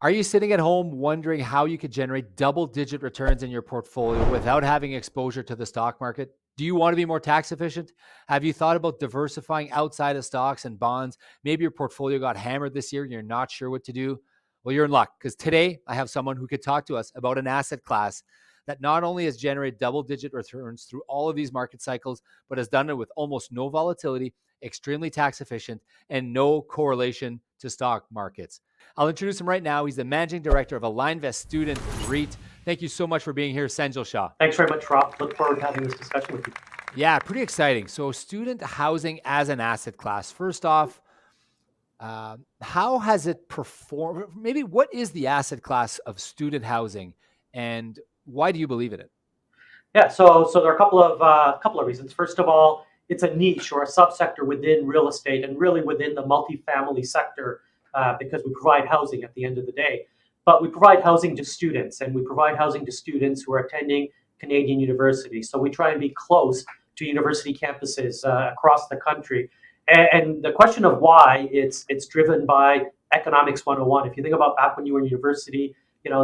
Are you sitting at home wondering how you could generate double-digit returns in your portfolio without having exposure to the stock market? Do you want to be more tax efficient? Have you thought about diversifying outside of stocks and bonds? Maybe your portfolio got hammered this year and you're not sure what to do. Well, you're in luck because today I have someone who could talk to us about an asset class that not only has generated double-digit returns through all of these market cycles, but has done it with almost no volatility, extremely tax efficient, and no correlation to stock markets. I'll introduce him right now. He's the managing director of Alignvest Student REIT. Thank you so much for being here, Sanjil Shah. Thanks very much, Rob. Look forward to having this discussion with you. Yeah, pretty exciting. So, student housing as an asset class. First off, how has it performed? Maybe what is the asset class of student housing, and why do you believe in it? Yeah, so there are a couple of reasons. First of all, it's a niche or a subsector within real estate and really within the multifamily sector because we provide housing at the end of the day. But we provide housing to students, and we provide housing to students who are attending Canadian universities. So we try and be close to university campuses across the country. And the question of why, it's driven by economics 101. If you think about back when you were in university,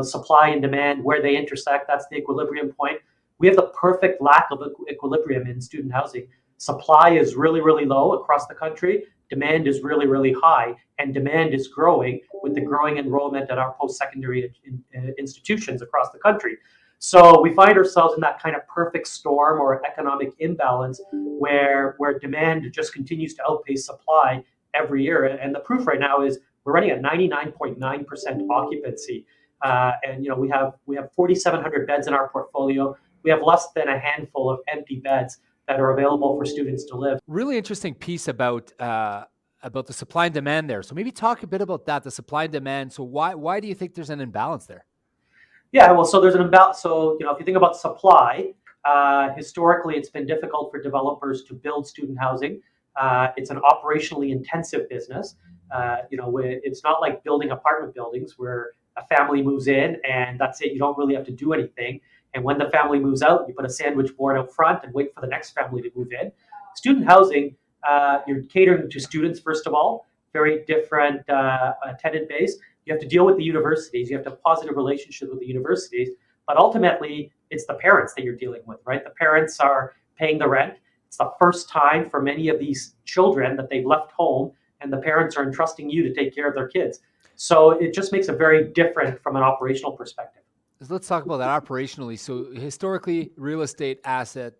supply and demand, where they intersect, that's the equilibrium point. We have the perfect lack of equilibrium in student housing. Supply is really, really low across the country. Demand is really, really high, and demand is growing with the growing enrollment at our post-secondary institutions across the country. So we find ourselves in that kind of perfect storm or economic imbalance where demand just continues to outpace supply every year. And the proof right now is we're running at 99.9% occupancy. We have 4,700 beds in our portfolio. We have less than a handful of empty beds that are available for students to live. Really interesting piece about the supply and demand there. So maybe talk a bit about that, the supply and demand. So why do you think there's an imbalance there? Yeah, well, so there's an imbalance. So, if you think about supply, historically, it's been difficult for developers to build student housing. It's an operationally intensive business. It's not like building apartment buildings where a family moves in and that's it. You don't really have to do anything. And when the family moves out, you put a sandwich board out front and wait for the next family to move in. Student housing, you're catering to students, first of all, very different tenant base. You have to deal with the universities. You have to have a positive relationship with the universities. But ultimately, it's the parents that you're dealing with, right? The parents are paying the rent. It's the first time for many of these children that they've left home, and the parents are entrusting you to take care of their kids. So it just makes it very different from an operational perspective. Let's talk about that operationally. So historically, real estate asset,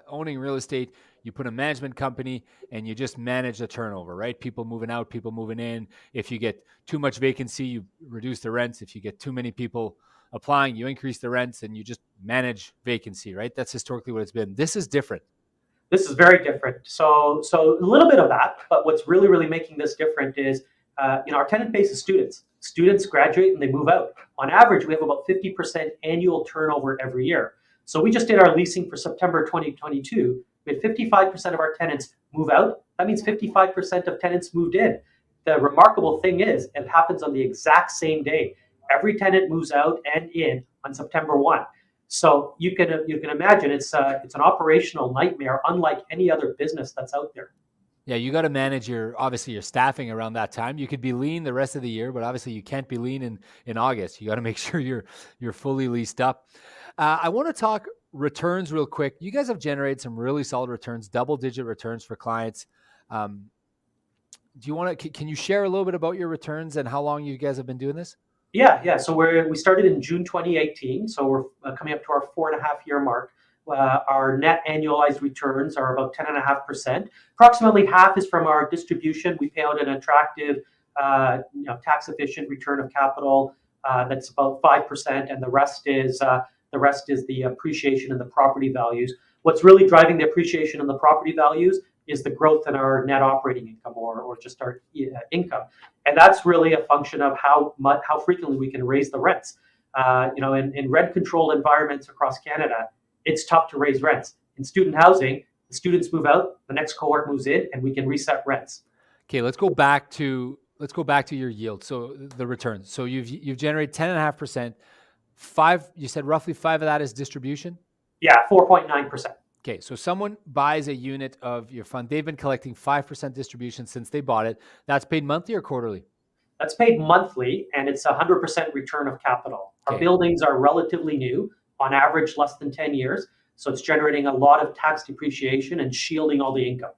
owning real estate, you put a management company and you just manage the turnover, right? People moving out, people moving in. If you get too much vacancy, you reduce the rents. If you get too many people applying, you increase the rents and you just manage vacancy, right? That's historically what it's been. This is different. This is very different. So a little bit of that, but what's really, really making this different is, our tenant base is students. Students graduate and they move out. On average, we have about 50% annual turnover every year. So we just did our leasing for September 2022. We had 55% of our tenants move out. That means 55% of tenants moved in. The remarkable thing is, it happens on the exact same day. Every tenant moves out and in on September 1. So you can imagine it's an operational nightmare, unlike any other business that's out there. Yeah, you got to manage obviously your staffing around that time. You could be lean the rest of the year, but obviously you can't be lean in August. You got to make sure you're fully leased up. I want to talk returns real quick. You guys have generated some really solid returns, double-digit returns for clients. Do you want to? Can you share a little bit about your returns and how long you guys have been doing this? Yeah. So we started in June 2018. So we're coming up to our 4.5 year mark. Our net annualized returns are about 10.5%. Approximately half is from our distribution. We pay out an attractive, tax efficient return of capital that's about 5%, and the rest is the appreciation in the property values. What's really driving the appreciation in the property values is the growth in our net operating income or just our income, and that's really a function of how frequently we can raise the rents. In rent controlled environments across Canada, it's tough to raise rents. In student housing, the students move out, the next cohort moves in, and we can reset rents. Okay, let's go back to your yield. So the returns. So you've generated 10.5%. You said roughly 5 of that is distribution. Yeah, 4.9%. Okay, so someone buys a unit of your fund. They've been collecting 5% distribution since they bought it. That's paid monthly or quarterly? That's paid monthly, and it's 100% return of capital. Our Okay, buildings are relatively new, on average less than 10 years, so it's generating a lot of tax depreciation and shielding all the income.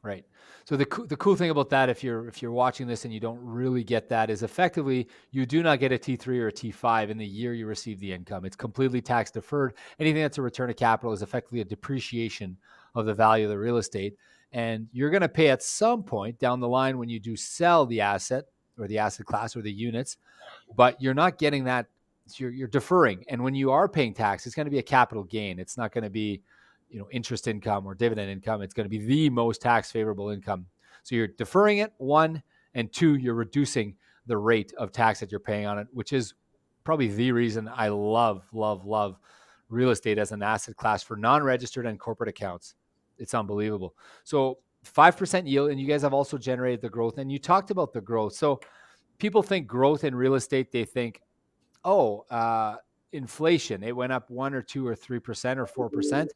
right. So the cool thing about that, if you're watching this and you don't really get that, is effectively you do not get a T3 or a T5 in the year you receive the income. It's completely tax deferred. Anything that's a return of capital is effectively a depreciation of the value of the real estate, and you're going to pay at some point down the line when you do sell the asset or the asset class or the units, but you're not getting that. You're deferring, and when you are paying tax, it's going to be a capital gain. It's not going to be, interest income or dividend income. It's going to be the most tax favorable income. So you're deferring it, one, and two, you're reducing the rate of tax that you're paying on it, which is probably the reason I love real estate as an asset class for non-registered and corporate accounts. It's unbelievable. So 5% yield, and you guys have also generated the growth, and you talked about the growth. So people think growth in real estate, they think, oh, inflation, it went up 1 or 2 or 3% or 4%.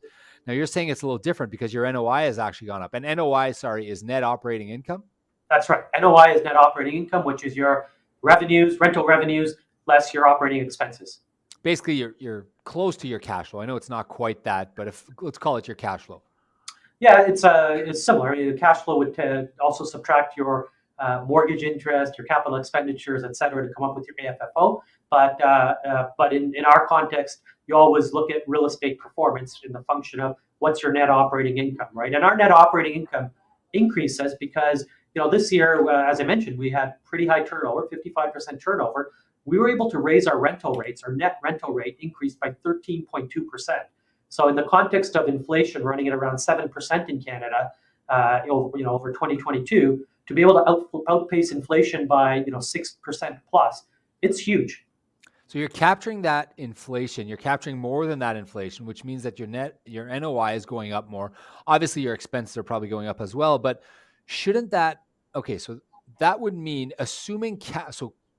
Now you're saying it's a little different because your NOI has actually gone up. And NOI, sorry, is net operating income. That's right. NOI is net operating income, which is your revenues, rental revenues, less your operating expenses. Basically, you're close to your cash flow. I know it's not quite that, but if let's call it your cash flow. Yeah, it's similar. The cash flow would also subtract your mortgage interest, your capital expenditures, et cetera, to come up with your AFFO. But in our context, you always look at real estate performance in the function of what's your net operating income, right? And our net operating income increases because this year, as I mentioned, we had pretty high turnover, 55% turnover. We were able to raise our rental rates. Our net rental rate increased by 13.2%. So in the context of inflation running at around 7% in Canada, over 2022, to be able to outpace inflation by 6% plus, it's huge. So you're capturing that inflation. You're capturing more than that inflation, which means that your NOI is going up more. Obviously, your expenses are probably going up as well. But shouldn't that? Okay, so that would mean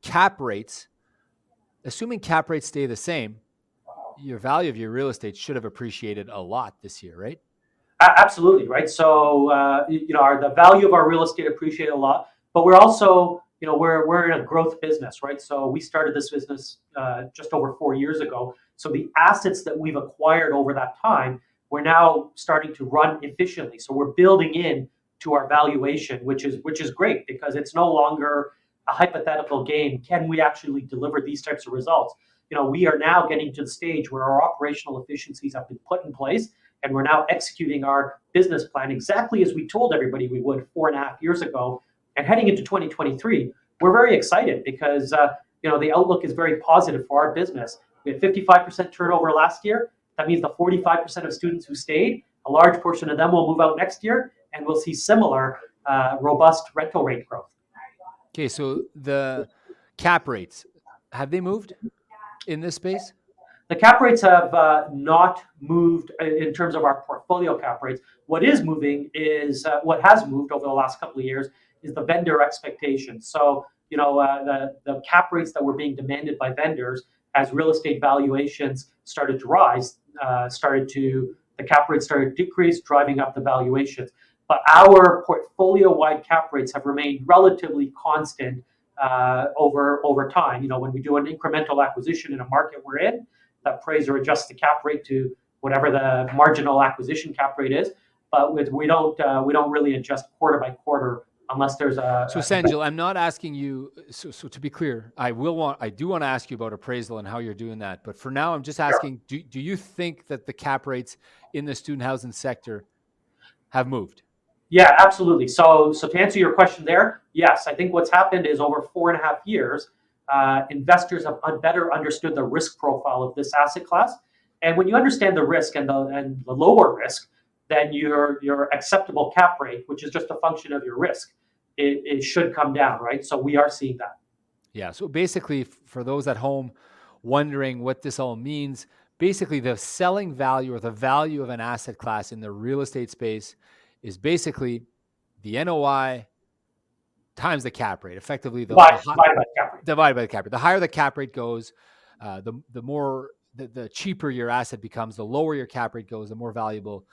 cap rates, assuming cap rates stay the same, your value of your real estate should have appreciated a lot this year, right? Absolutely, right. So the value of our real estate appreciated a lot, but we're also we're in a growth business, right? So we started this business just over 4 years ago. So the assets that we've acquired over that time, we're now starting to run efficiently. So we're building in to our valuation, which is great because it's no longer a hypothetical game. Can we actually deliver these types of results? We are now getting to the stage where our operational efficiencies have been put in place, and we're now executing our business plan exactly as we told everybody we would 4.5 years ago. And heading into 2023, we're very excited because the outlook is very positive for our business. We had 55% turnover last year. That means the 45% of students who stayed, a large portion of them will move out next year, and we'll see similar robust rental rate growth. Okay, so the cap rates, have they moved in this space? The cap rates have not moved in terms of our portfolio cap rates. What is moving is what has moved over the last couple of years is the vendor expectations. So, the cap rates that were being demanded by vendors as real estate valuations started to rise, the cap rates started to decrease, driving up the valuations. But our portfolio-wide cap rates have remained relatively constant over time. When we do an incremental acquisition in a market we're in, the appraiser adjusts the cap rate to whatever the marginal acquisition cap rate is. But we don't really adjust quarter by quarter unless there's a. So Sanjil, I'm not asking you. So to be clear, I do want to ask you about appraisal and how you're doing that. But for now, I'm just asking: do you think that the cap rates in the student housing sector have moved? Yeah, absolutely. So to answer your question there, yes, I think what's happened is over 4.5 years, investors have better understood the risk profile of this asset class. And when you understand the risk and the lower risk, then your acceptable cap rate, which is just a function of your risk, it should come down, right? So we are seeing that. Yeah. So basically, for those at home wondering what this all means, basically the selling value or the value of an asset class in the real estate space is basically the NOI times the cap rate, effectively Divided by cap rate. divided by the cap rate. The higher the cap rate goes, the more the cheaper your asset becomes. The lower your cap rate goes, the more valuable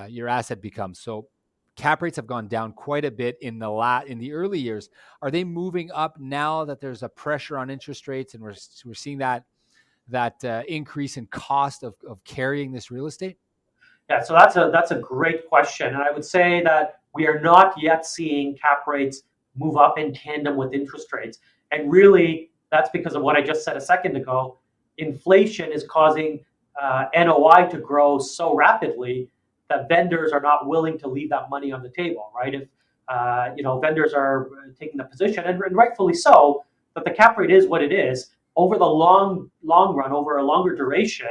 your asset becomes. So cap rates have gone down quite a bit in the early years. Are they moving up now that there's a pressure on interest rates and we're seeing that increase in cost of carrying this real estate? Yeah, so that's a great question, and I would say that we are not yet seeing cap rates move up in tandem with interest rates, and really that's because of what I just said a second ago. Inflation is causing NOI to grow so rapidly that vendors are not willing to leave that money on the table, right? If vendors are taking the position, and rightfully so, that the cap rate is what it is over the long run, over a longer duration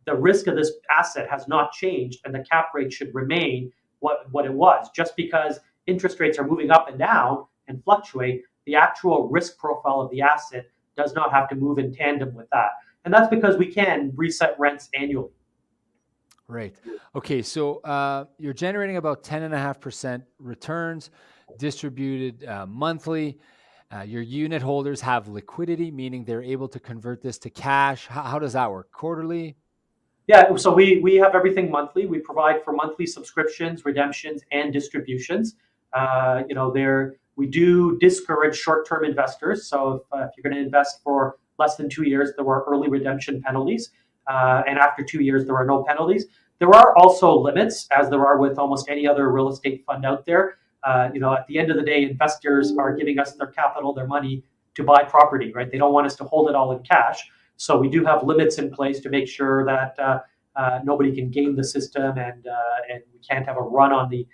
the risk of this asset has not changed and the cap rate should remain what it was. Just because interest rates are moving up and down and fluctuate, the actual risk profile of the asset does not have to move in tandem with that. And that's because we can reset rents annually. Right. Okay. So you're generating about 10.5% returns distributed monthly. Your unit holders have liquidity, meaning they're able to convert this to cash. How does that work? Quarterly? Yeah, so we have everything monthly. We provide for monthly subscriptions, redemptions, and distributions. There we do discourage short-term investors. So if you're going to invest for less than 2 years, there are early redemption penalties, and after 2 years, there are no penalties. There are also limits, as there are with almost any other real estate fund out there. At the end of the day, investors are giving us their capital, their money to buy property, right? They don't want us to hold it all in cash. So we do have limits in place to make sure that nobody can game the system, and we can't have a run on the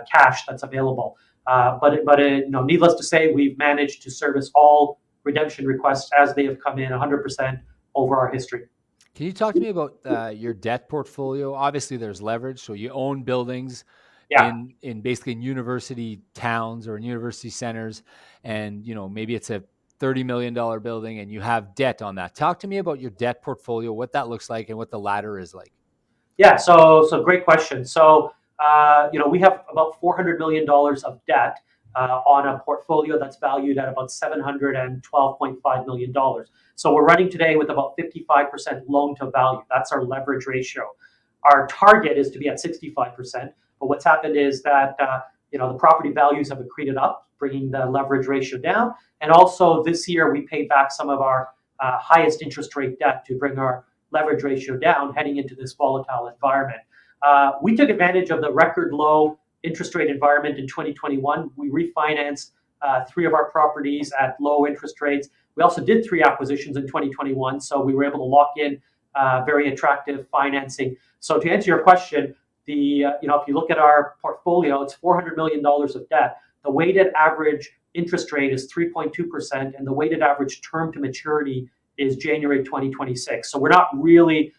cash that's available. Needless to say, we've managed to service all redemption requests as they have come in 100% over our history. Can you talk to me about your debt portfolio? Obviously, there's leverage, so you own buildings Yeah, in basically in university towns or in university centers, and maybe it's a $30 million building, and you have debt on that. Talk to me about your debt portfolio, what that looks like, and what the ladder is like. yeah. So great question. So we have about $400 million of debt on a portfolio that's valued at about $712.5 million. So we're running today with about 55% loan to value. That's our leverage ratio. Our target is to be at 65%. But what's happened is that the property values have accreted up, bringing the leverage ratio down. And also this year we paid back some of our highest interest rate debt to bring our leverage ratio down heading into this volatile environment. We took advantage of the record low interest rate environment in 2021. We refinanced three of our properties at low interest rates. We also did three acquisitions in 2021, so we were able to lock in very attractive financing. So to answer your question, if you look at our portfolio, it's $400 million of debt. The weighted average interest rate is 3.2%, and the weighted average term to maturity is January 2026. So we're not really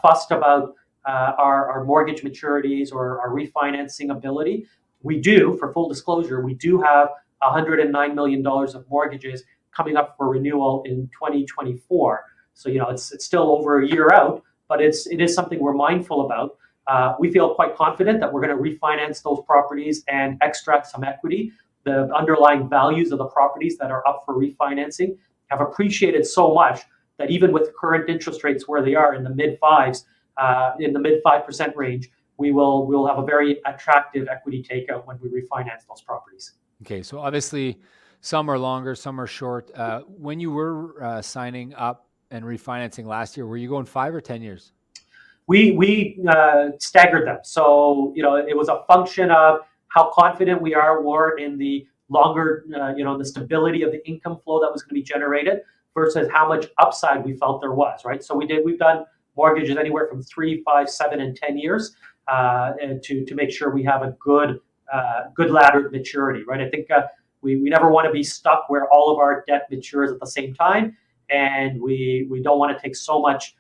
fussed about our mortgage maturities or our refinancing ability. We do, for full disclosure, we do have $109 million of mortgages coming up for renewal in 2024. So it's still over a year out, but it is something we're mindful about. We feel quite confident that we're going to refinance those properties and extract some equity. The underlying values of the properties that are up for refinancing have appreciated so much that even with current interest rates where they are in the mid 5% range, we'll have a very attractive equity takeout when we refinance those properties. Okay, so obviously some are longer, some are short. When you were signing up and refinancing last year, were you going 5 or 10 years? We staggered them. So it was a function of how confident we were in the longer, the stability of the income flow that was going to be generated versus how much upside we felt there was. Right. So we've done mortgages anywhere from 3, 5, 7, and 10 years to make sure we have a good laddered maturity. Right. I think we never want to be stuck where all of our debt matures at the same time, and we don't want to take so much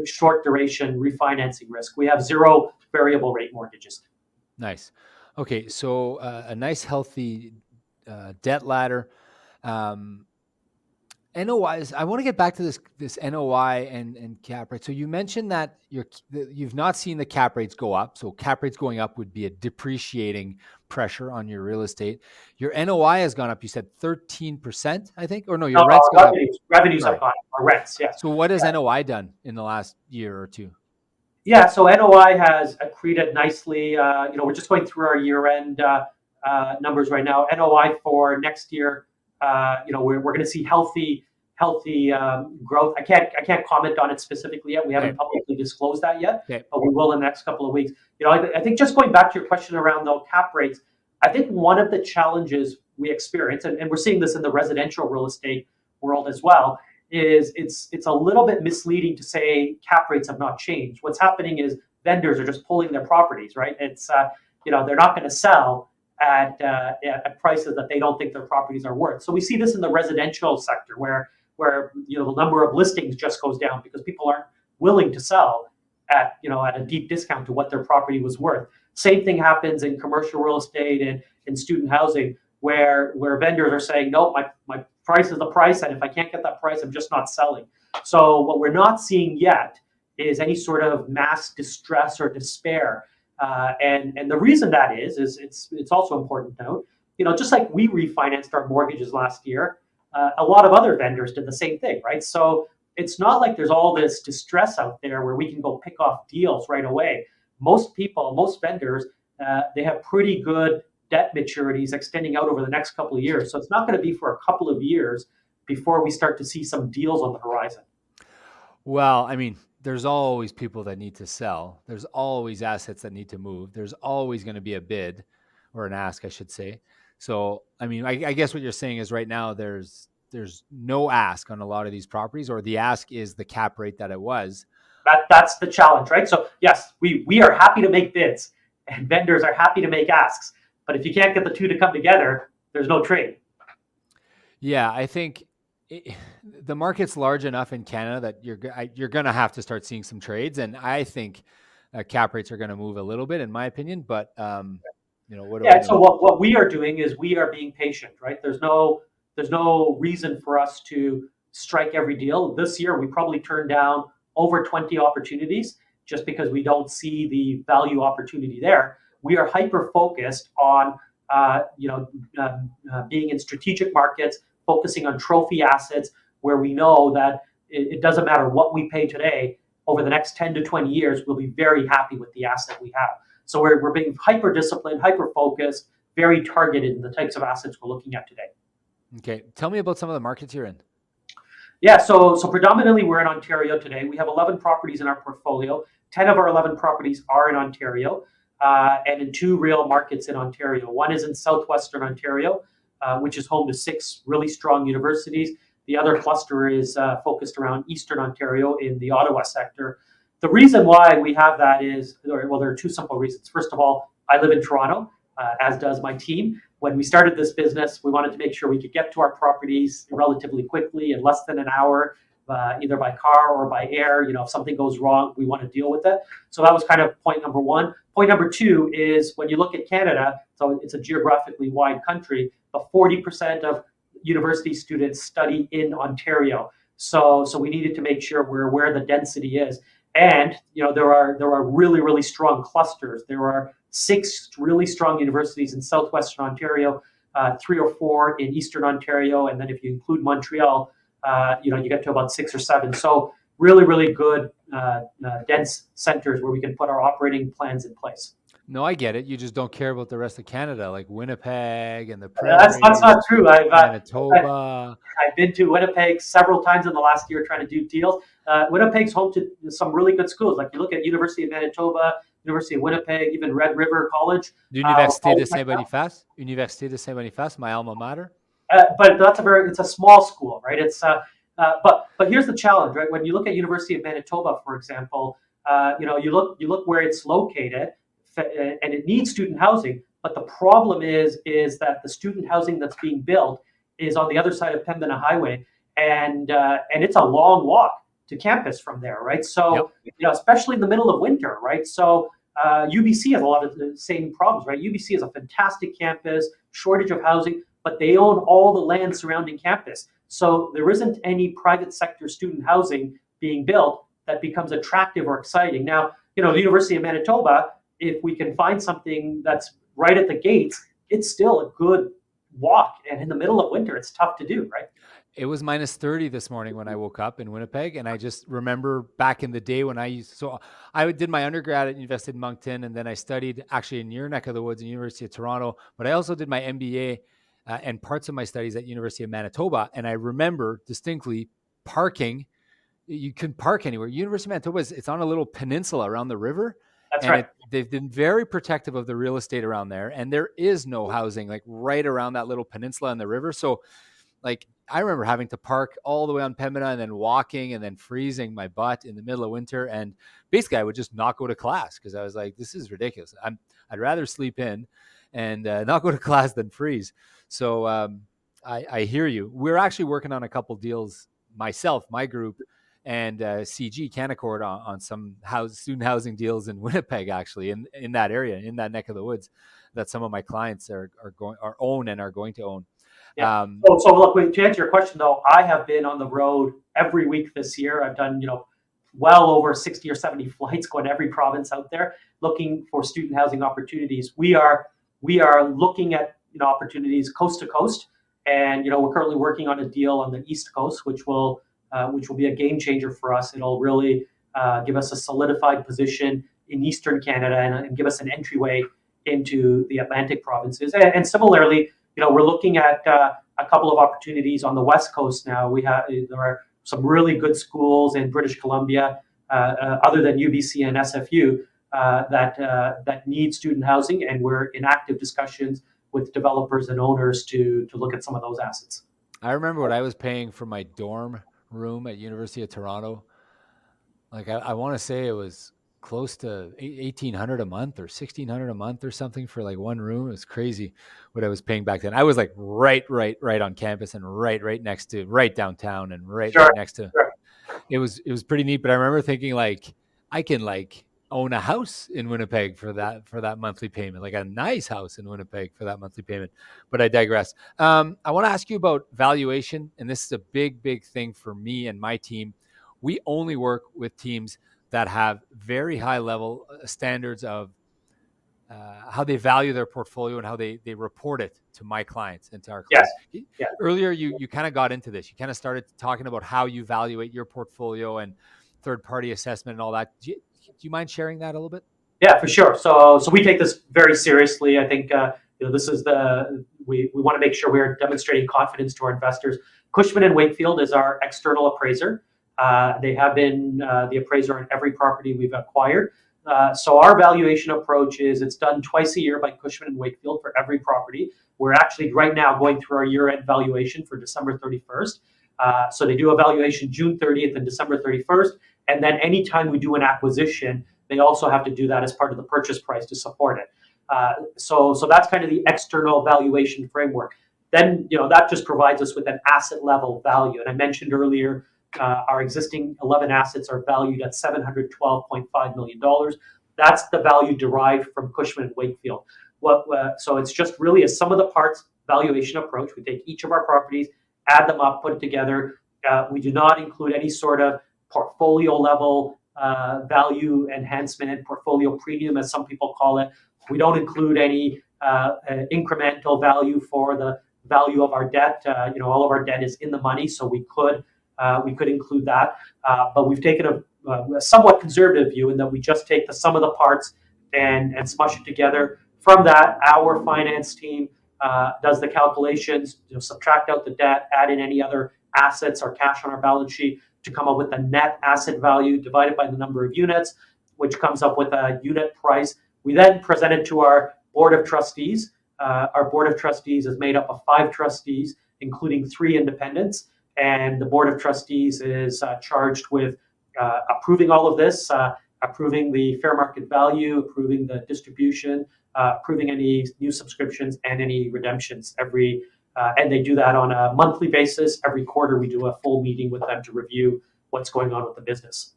short duration refinancing risk. We have zero variable rate mortgages. Nice. Okay, so a nice healthy debt ladder. NOI I want to get back to this NOI and cap rate. So you mentioned that you've not seen the cap rates go up. So cap rates going up would be a depreciating pressure on your real estate. Your NOI has gone up. You said 13%, I think, or no, your rents gone Revenues up. have gone up. Our rents, yeah. So what has NOI done in the last year or two? Yeah, so NOI has accreted nicely. We're just going through our year-end numbers right now. NOI for next year, we're going to see healthy growth. I can't comment on it specifically yet. We haven't Okay. publicly disclosed that yet, Okay. but we will in the next couple of weeks. I think just going back to your question around though cap rates, I think one of the challenges we experience, and we're seeing this in the residential real estate world as well, is it's a little bit misleading to say cap rates have not changed. What's happening is vendors are just pulling their properties, right? They're not going to sell at prices that they don't think their properties are worth. So we see this in the residential sector where the number of listings just goes down because people aren't willing to sell at a deep discount to what their property was worth. Same thing happens in commercial real estate and in student housing where vendors are saying, no, my price is the price, and if I can't get that price, I'm just not selling. So what we're not seeing yet is any sort of mass distress or despair. And the reason that is it's also important to note, just like we refinanced our mortgages last year, a lot of other vendors did the same thing, right? So it's not like there's all this distress out there where we can go pick off deals right away. Most vendors, they have pretty good debt maturities extending out over the next couple of years. So it's not going to be for a couple of years before we start to see some deals on the horizon. Well, I mean, there's always people that need to sell. There's always assets that need to move. There's always going to be a bid or an ask, I should say. So, I mean, I guess what you're saying is right now there's no ask on a lot of these properties, or the ask is the cap rate that it was. That's the challenge, right? So yes, we are happy to make bids, and vendors are happy to make asks. But if you can't get the two to come together, there's no trade. Yeah, I think the market's large enough in Canada that you're going to have to start seeing some trades, and I think cap rates are going to move a little bit, in my opinion. But what are we Yeah. going So to do? what we are doing is we are being patient, right? There's no reason for us to strike every deal. This year, we probably turned down over 20 opportunities just because we don't see the value opportunity there. We are hyper focused on being in strategic markets, focusing on trophy assets where we know that it doesn't matter what we pay today. Over the next 10 to 20 years, we'll be very happy with the asset we have. So we're being hyper disciplined, hyper focused, very targeted in the types of assets we're looking at today. Okay, tell me about some of the markets you're in. Yeah, so predominantly we're in Ontario today. We have 11 properties in our portfolio. 10 of our 11 properties are in Ontario, and in two real markets in Ontario. One is in southwestern Ontario, which is home to 6 really strong universities. The other cluster is focused around eastern Ontario in the Ottawa sector. The reason why we have that is, well, there are two simple reasons. First of all, I live in Toronto, as does my team. When we started this business, we wanted to make sure we could get to our properties relatively quickly in less than an hour, either by car or by air. If something goes wrong, we want to deal with it. So that was kind of point number one. Point number two is when you look at Canada, so it's a geographically wide country, but 40% of university students study in Ontario. So we needed to make sure we're where the density is. And there are really strong clusters. There are 6 really strong universities in southwestern Ontario, 3 or 4 in eastern Ontario, and then if you include Montreal, you get to about 6 or 7. So really good dense centers where we can put our operating plans in place. No, I get it. You just don't care about the rest of Canada, like Winnipeg and the That's Prairies, not true. Manitoba. I've been to Winnipeg several times in the last year trying to do deals. Winnipeg's home to some really good schools. Like you look at University of Manitoba, University of Winnipeg, even Red River College. L'Université de Saint-Boniface, Université de Saint-Boniface, my alma mater. But it's a small school, right? But here's the challenge, right? When you look at University of Manitoba, for example, you look where it's located, and it needs student housing. But the problem is that the student housing that's being built is on the other side of Pembina Highway, and it's a long walk to campus from there, right? So especially in the middle of winter, right? So UBC has a lot of the same problems, right? UBC is a fantastic campus, shortage of housing, but they own all the land surrounding campus. So there isn't any private sector student housing being built that becomes attractive or exciting. Now, the University of Manitoba, if we can find something that's right at the gates, it's still a good walk. And in the middle of winter, it's tough to do, right? It was minus 30 this morning when I woke up in Winnipeg. And I just remember back in the day when I did my undergrad at University of Moncton, and then I studied actually in your neck of the woods in University of Toronto, but I also did my MBA and parts of my studies at University of Manitoba. And I remember distinctly parking. You can park anywhere. University of Manitoba it's on a little peninsula around the river, That's and right. they've been very protective of the real estate around there. And there is no housing like right around that little peninsula on the river. So like I remember having to park all the way on Pembina and then walking and then freezing my butt in the middle of winter. And basically I would just not go to class because I was like, this is ridiculous. I'd rather sleep in and not go to class than freeze. So I hear you. We're actually working on a couple deals myself, my group, and CG Canaccord on some student housing deals in Winnipeg, actually in that area, in that neck of the woods, that some of my clients are own and are going to own. Yeah. So look, to answer your question though, I have been on the road every week this year. I've done, well over 60 or 70 flights going to every province out there looking for student housing opportunities. We are looking at, opportunities coast to coast, and, we're currently working on a deal on the East Coast, which will be a game changer for us. It'll really give us a solidified position in Eastern Canada and give us an entryway into the Atlantic provinces. And similarly, we're looking at a couple of opportunities on the West Coast now. There are some really good schools in British Columbia, other than UBC and SFU, that need student housing, and we're in active discussions with developers and owners to look at some of those assets. I remember what I was paying for my dorm room at University of Toronto. Like I want to say it was close to 1,800 a month or 1,600 a month or something for like one room. It was crazy what I was paying back then. I was like right on campus and right next to right downtown and Sure, right next to. sure. It was pretty neat. But I remember thinking like I can like own a house in Winnipeg for that monthly payment, like a nice house in Winnipeg for that monthly payment. But I digress. I want to ask you about valuation, and this is a big thing for me and my team. We only work with teams that have very high level standards of how they value their portfolio and how they report it to my clients and to our Yes. clients. Yeah. Earlier, you kind of got into this. You kind of started talking about how you evaluate your portfolio and third party assessment and all that. Do you mind sharing that a little bit? Yeah, for sure. So we take this very seriously. I think this is we want to make sure we're demonstrating confidence to our investors. Cushman and Wakefield is our external appraiser. They have been the appraiser on every property we've acquired. So our valuation approach is it's done twice a year by Cushman and Wakefield for every property. We're actually right now going through our year-end valuation for December 31st. So they do a valuation June 30th and December 31st. And then anytime we do an acquisition, they also have to do that as part of the purchase price to support it. So that's kind of the external valuation framework. Then that just provides us with an asset level value. And I mentioned earlier, our existing 11 assets are valued at $712.5 million. That's the value derived from Cushman and Wakefield. So it's just really a sum of the parts valuation approach. We take each of our properties, add them up, put it together. We do not include any sort of portfolio level value enhancement and portfolio premium, as some people call it. We don't include any incremental value for the value of our debt. All of our debt is in the money, so we could include that. But we've taken a somewhat conservative view in that we just take the sum of the parts and smush it together. From that, our finance team does the calculations, subtract out the debt, add in any other assets or cash on our balance sheet to come up with the net asset value divided by the number of units, which comes up with a unit price. We then present it to our board of trustees. Our board of trustees is made up of 5 trustees, including 3 independents. And the board of trustees is charged with approving all of this, approving the fair market value, approving the distribution, approving any new subscriptions and any redemptions and they do that on a monthly basis. Every quarter, we do a full meeting with them to review what's going on with the business.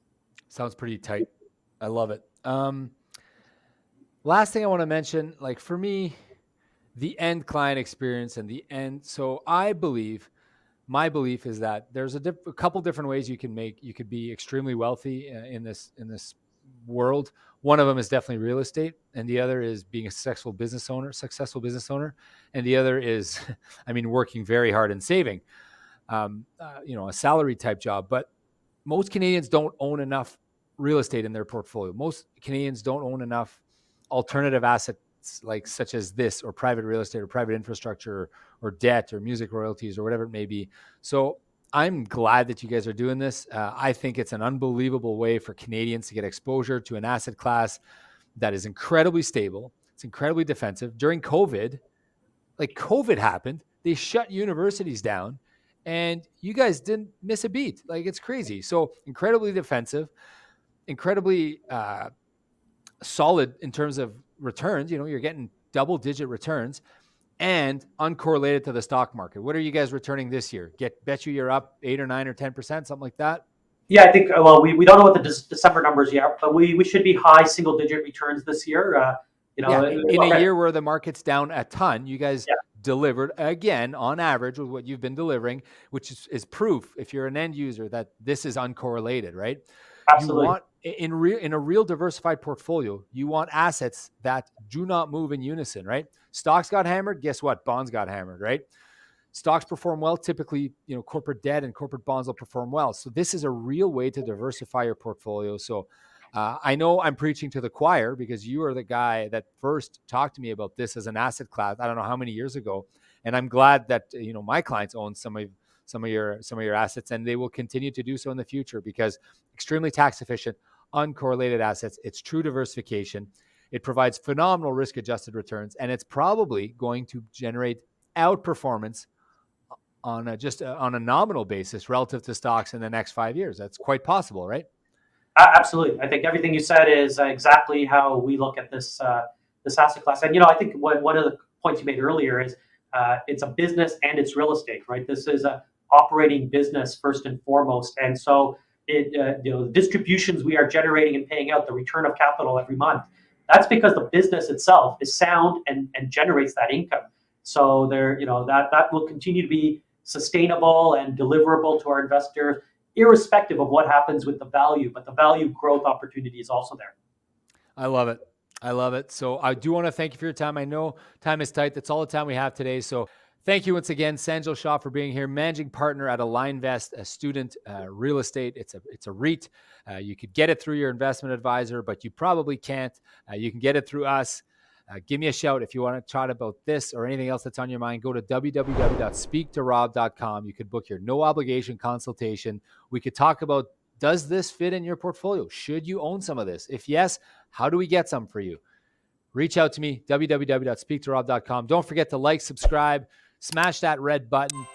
Sounds pretty tight. I love it. Last thing I want to mention, like for me, the end client experience and the end. So my belief is that there's a couple different ways you could be extremely wealthy in this world. One of them is definitely real estate, and the other is being a successful business owner, and the other is, working very hard and saving. a salary type job. But most Canadians don't own enough real estate in their portfolio. Most Canadians don't own enough alternative assets like such as this or private real estate or private infrastructure or debt or music royalties or whatever it may be. So I'm glad that you guys are doing this. I think it's an unbelievable way for Canadians to get exposure to an asset class that is incredibly stable. It's incredibly defensive. During COVID, like COVID happened, they shut universities down and you guys didn't miss a beat. Like it's crazy. So incredibly defensive, incredibly solid in terms of returns. You're getting double-digit returns and uncorrelated to the stock market. What are you guys returning this year? Bet you you're up 8 or 9 or 10%, something like that. Yeah, I think, well, we don't know what the December numbers yet, but we should be high single digit returns this year. Yeah, in a year where the market's down a ton, you guys Yeah, delivered again on average with what you've been delivering, which is proof if you're an end user that this is uncorrelated, right? You absolutely. want in a real diversified portfolio, you want assets that do not move in unison, right? Stocks got hammered, guess what? Bonds got hammered, right? Stocks perform well. Typically, corporate debt and corporate bonds will perform well. So this is a real way to diversify your portfolio. So I know I'm preaching to the choir because you are the guy that first talked to me about this as an asset class. I don't know how many years ago, and I'm glad that my clients own some of your assets, and they will continue to do so in the future because extremely tax efficient, uncorrelated assets. It's true diversification. It provides phenomenal risk adjusted returns, and it's probably going to generate outperformance on a nominal basis relative to stocks in the next 5 years. That's quite possible, right? Absolutely. I think everything you said is exactly how we look at this asset class. And I think one of the points you made earlier is it's a business and it's real estate, right? This is a operating business first and foremost, and so the distributions we are generating and paying out, the return of capital every month, that's because the business itself is sound and generates that income. So that will continue to be sustainable and deliverable to our investors, irrespective of what happens with the value, but the value growth opportunity is also there. I love it. I love it. So I do want to thank you for your time. I know time is tight. That's all the time we have today. So thank you once again, Sanjil Shah, for being here, managing partner at Alignvest Student Real Estate. It's a REIT. You could get it through your investment advisor, but you probably can't. You can get it through us. Give me a shout if you want to chat about this or anything else that's on your mind. Go to www.speaktorob.com. You could book your no obligation consultation. We could talk about, does this fit in your portfolio? Should you own some of this? If yes, how do we get some for you? Reach out to me, www.speaktorob.com. Don't forget to like, subscribe, smash that red button.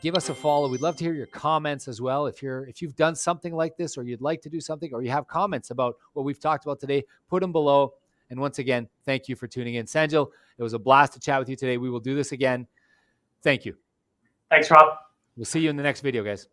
Give us a follow. We'd love to hear your comments as well. If you've done something like this, or you'd like to do something, or you have comments about what we've talked about today, put them below. And once again, thank you for tuning in. Sanjil, it was a blast to chat with you today. We will do this again. Thank you. Thanks, Rob. We'll see you in the next video, guys.